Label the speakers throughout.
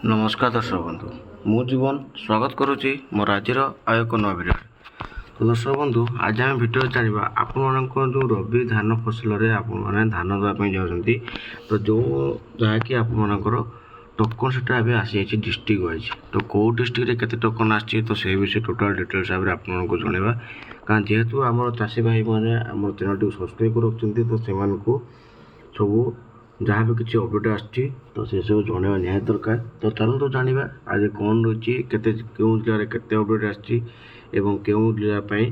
Speaker 1: नमस्कार दर्शक बंधु मु जीवन स्वागत करुच्ची मोर आज आय एक नवा भिडियो। तो दर्शक बंधु आज आम भिडियो जानवा आपण जो रबी धान फसल आपने धान देवाई जाऊँगी तो जो जहाँकि आपर टोकन से आसी डिस्ट्रिक्ट वाइज तो कौ डिस्ट्रिक्ट केते टोकन आसी तो से विषय टोटाल डिटेल्स आपको जनवा कारण जेहेतु आम चाषी भाई मैंने आम चैनल सब्सक्राइब कर रखते तो से सब जहाँ भी किसी अपडेट आसची तो से सब जनवा निहाय दरकार। तो चलो तो जाना आज कौन रही क्यों जिले में केते अपडेट आसची एवं क्यों जिलापाई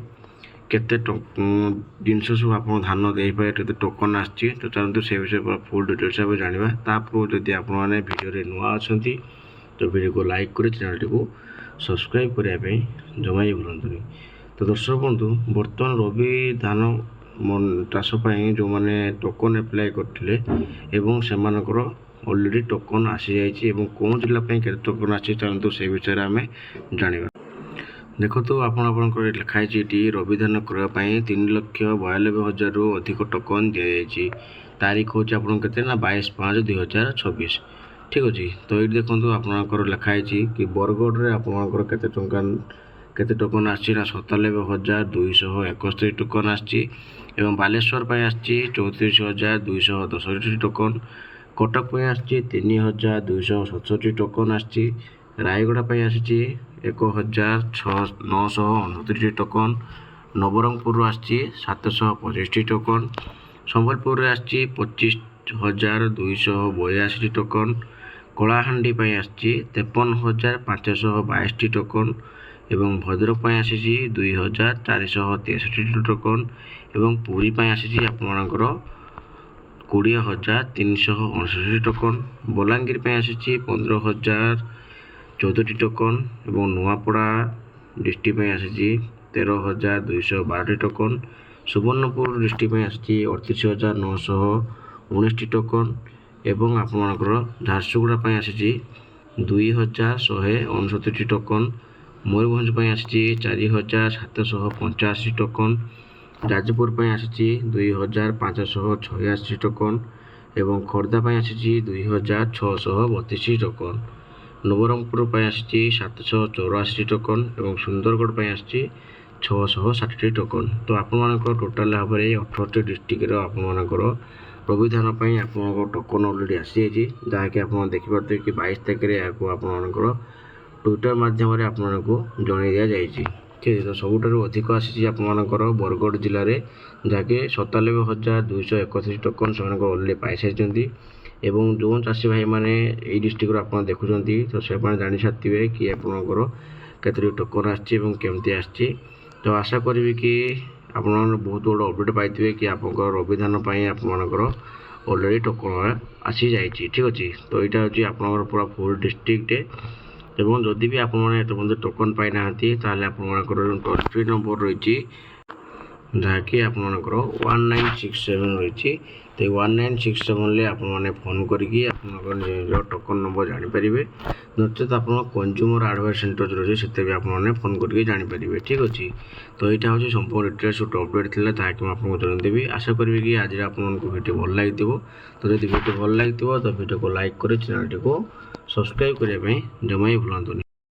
Speaker 1: केते जिनस सब आप धान दे पाए केते टोकन आसची तो चलते से विषय पर फुल डिटेल्स जाना। तापर जदि आपने भिडियो नुआ अच्छा तो भिडियो को लाइक कर चैनल को सब्सक्राइब करने जमा ही भूलुनि। तो दर्शक बंधु बर्तमान रबी धान चाष जो मैंने टोकन एप्लाय करते ऑलरेडी टोकन आसी जाइए कौन जिलापाई के टोकन आसी चलते से विषय आम जाना। देखो तो आपंकर लिखाई रबी धान करने 3,92,000 रु अधिक टोकन दि जाइए। तारीख हूँ आप 22/5/2026 ठीक अच्छे। तो ये देखो आपंकर लिखाई कि बरगढ़ में आपंकर केते टोकन आसी 97,271 टोकन आसी बालेश्वर आसी 34,210 टोकन कटक आसी 3,267 टोकन आसी रायगढ़ आसी 1,969 टोकन नवरंगपुर आसी 725 टोकन संबलपुर आसी 25,282 टोकन कलाहांडी आसी 53,522 टोकन एवं भद्रक आसी 2,463 टोकन एवं पुरी आसी आपणकर 20,369 टोकन बलांगीर आसी 15,014 टोकन एवं नुआपड़ा डिस्ट्रिक्ट आसी 13,212 टोकन सुवर्णपुर डिस्ट्रिक्ट आसी 38,919 टोकन एवं आपणकर झारसुगुड़ा आसी 2,169 टोकन मयूरभंज आसी 4,785 टोकन जाजपुर आसी 2,586 टोकन एवं खोर्धा आसी 2,632 टोकन नवरंगपुर आसी 784 टोकन एवं सुंदरगढ़ आसी 660 टोकन। तो आपंकर टोटाल भाव में 18 डिस्ट्रिक्ट आपर रबी धान आप टोकन अलरेडी आसी जाइए जहाँकि आप देखिए कि 22 तारीख में आपंकर ट्विटर माध्यम आपको जन दि जाइए ठीक है। तो सबुठ अधिक आसी आपर बरगढ़ जिले में जहाँकि 97,231 टोकन से अलरेडी पाई सारी एवं जो चाषी भाई मैंने यही डिस्ट्रिक्ट आप देखुं तो से जानी सारे कि आपंकर केतोटी टोकन आमती आसी। तो आशा करी कि आप बहुत बड़ा अपडेट पाइबे कि आप रबी धान आपंकर अलरेडी टोकन आसी जाइए ठीक अच्छे। तो यहाँ हूँ आप पूरा फुल डिस्ट्रिक्ट एवं जदि भी आपने टोकन पाई ना आपंकर टोल फ्री नंबर रही जहाँकि आपंकर 1967 रही तो 1967 आपने फोन करके टोकन नंबर जानीपर नचेत आप कंज्यूमर एडवाइस सेंटर रही से भी आपने फोन करके जानीपर ठीक अच्छे। तो यहाँ हूँ संपूर्ण डिटेल्स अपडेट थी ताकि आपको जनईदेवी आशा करी कि आज आपको वीडियो भल लगी। तो जब वीडियो भल लगी तो वीडियो को लाइक कर चैनल को सब्सक्राइब करने जमा ही भूलुनि।